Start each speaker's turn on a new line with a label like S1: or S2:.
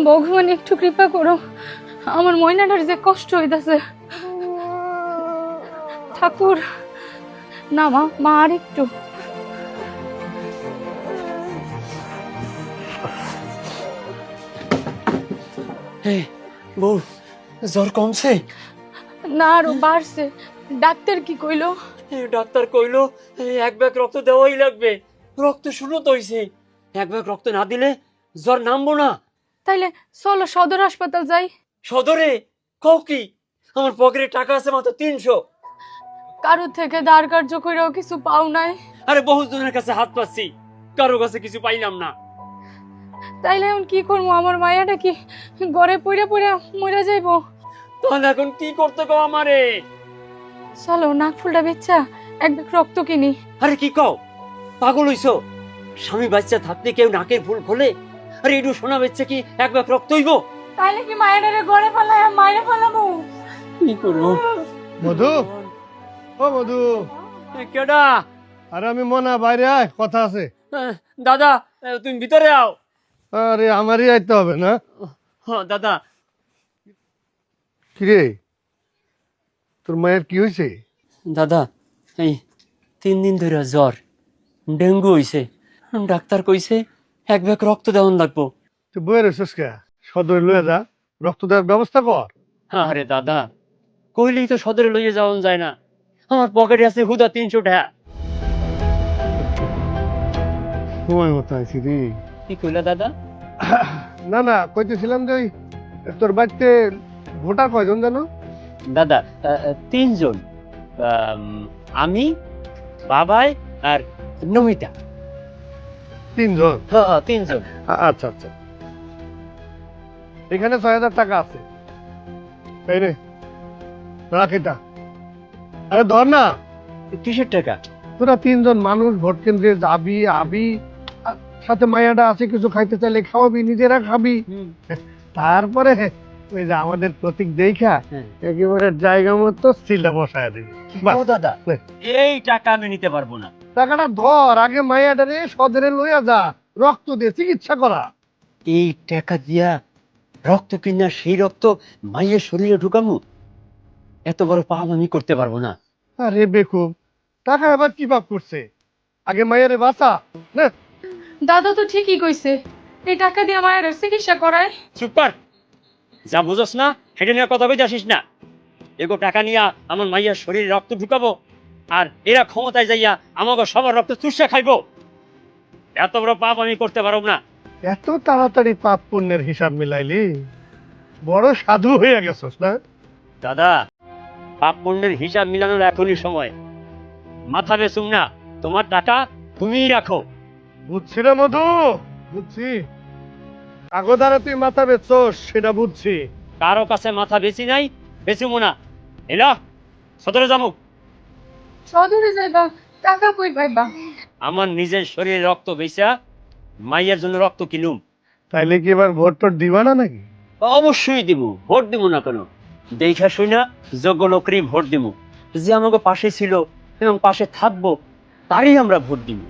S1: ভগবান একটু কৃপা করো, আমার ময়নাটার যে কষ্ট হইতাছে। ঠাকুর না মা, মা আর একটু।
S2: বউ, জ্বর কমছে?
S1: না, আরো বাড়ছে। ডাক্তার কি কইলো?
S2: ডাক্তার কইলো এক ব্যাগ রক্ত দেওয়াই লাগবে। রক্ত শূন্যত হইছে, এক ব্যাগ রক্ত না দিলে জ্বর নামবো না।
S1: তাইলে চলো সদর হাসপাতাল যাই।
S2: সদরে? কও কি? আমার পকেটে টাকা আছে মাত্র 300।
S1: কারো থেকে ধার কার্য কইরাও কিছু পাও নাই?
S2: আরে বহু জনের কাছে হাত পাচ্ছি, কারো কাছে কিছু পাইলাম না।
S1: তাইলে এখন কি করবো? আমার মায়াটা কি ঘরে পড়ে পড়ে মরে যাইবো?
S2: তাহলে এখন কি করতে গো আমারে?
S1: চলো নাক ফুলটা বেচ্চা এক ব্যাগ রক্ত কিনি।
S2: আরে কি কও, পাগল হইছো? স্বামী বাচ্চা থাকতে কেউ নাকের ফুল খোলে? আরে একটু সোনা বেচছে কি এক ব্যাগ রক্ত হইব?
S1: তাইলে কি মায়াটারে ঘরে ফেলায় মাইরে ফেলাবো?
S2: কি করবো?
S3: মধু, ও মধু,
S2: কেডা?
S3: আরে আমি মনা, বাইরে আয়, কথা আছে।
S2: দাদা, তুমি ভিতরে আও।
S3: আরে আমারই আইতে হবে না?
S2: দাদা।
S3: কিরে, তোর মায়ের কি হয়েছে?
S2: দাদা, এই 3 দিন ধরে জ্বর, ডেঙ্গু হইছে। ডাক্তার কইছে এক ব্যাগ রক্ত দেওয়ান লাগবো।
S3: তুই বইয়ের রয়েছিস কে? সদরে লয়ে যা, রক্ত দেওয়ার ব্যবস্থা কর।
S2: আরে দাদা, কইলেই তো সদরে লইয়ে যাওয়া যায় না। আমার পকেটে আছে হুদা 300 টাকা।
S3: সময় মতো আইছি রে।
S2: কি কইলা দাদা?
S3: না না, কইতেছিলাম যে ওই তোর বাড়িতে ভোটার কয়জন জানো?
S2: দাদা, 3 জন। আমি, বাবাই আর নমিতা।
S3: 3 জন?
S2: হ্যাঁ, 3 জন।
S3: আচ্ছা আচ্ছা, এখানে 6,000 টাকা আছে, এই রে রাখ এটা। আরে ধর না,
S2: কিসের টাকা?
S3: তোরা 3 জন মানুষ ভোট কেন্দ্রে যাবি আবি, আর সাথে মায়াটা আছে, কিছু খাইতে চাইলে খাওয়াবি, নিজেরা খাবি, তারপরে ওই যে আমাদের প্রতীক দেখা একেবারে জায়গা মতো সিলে বসায় দিবি।
S2: ও দাদা, এই টাকা আমি নিতে পারবো না।
S3: টাকাটা ধর, আগে মায়াটারে সদরে লইয়া যা, রক্ত দিয়ে চিকিৎসা করা।
S2: এই টাকা দিয়া রক্ত কিনা সেই রক্ত মায়ের শরীরে ঢুকামু? এত বড় পাপ আমি করতে পারবো না।
S3: আরে বেকুব, টাকা এবার কি পাপ করছে? আগে মায়েরে বাঁচা না।
S1: দাদা তো ঠিকই কইছে, এই টাকা দিয়ে মায়ের চিকিৎসা করায়।
S2: চুপ কর, যা বুঝোস না সেটা নিয়ে কথা কইতে আসিস না। এগো টাকা নিয়া আমার মাইয়ার শরীরে রক্ত ঢুকাবো, আর এরা ক্ষমতায় যাইয়া আমাকে সবার রক্ত চুষা খাইবো। এত বড় পাপ আমি করতে পারব না।
S3: এত তাড়াতাড়ি পাপ পুণ্যের হিসাব মিলাইলি? বড় সাধু হয়ে গেছস না?
S2: দাদা, পাপ পুণ্যের হিসাব মিলানোর এখনই সময়। মাথা বেচুম না, তোমার টাকা তুমিই রাখো।
S3: বুঝছি রে মধু, বুঝছি। আগদারে তুই মাথা বেচছস সেটা বুঝছি।
S2: কারো কাছে মাথা বেশি নাই, বেচুমো না। এলা সদরে যাবো।
S1: সদরে যাইবা? টাকা কই পাইবা?
S2: আমার নিজের শরীরে রক্ত বেচা মাইয়ের জন্য রক্ত কিনুম।
S3: তাইলে কি এবার ভোট টোট দিবা না নাকি?
S2: অবশ্যই দিব, ভোট দিব না কেন? দেখা শুই না যোগ্য লোকেরই ভোট দিব। যে আমাকে পাশে ছিল এবং পাশে থাকবো, তারই আমরা ভোট দিব।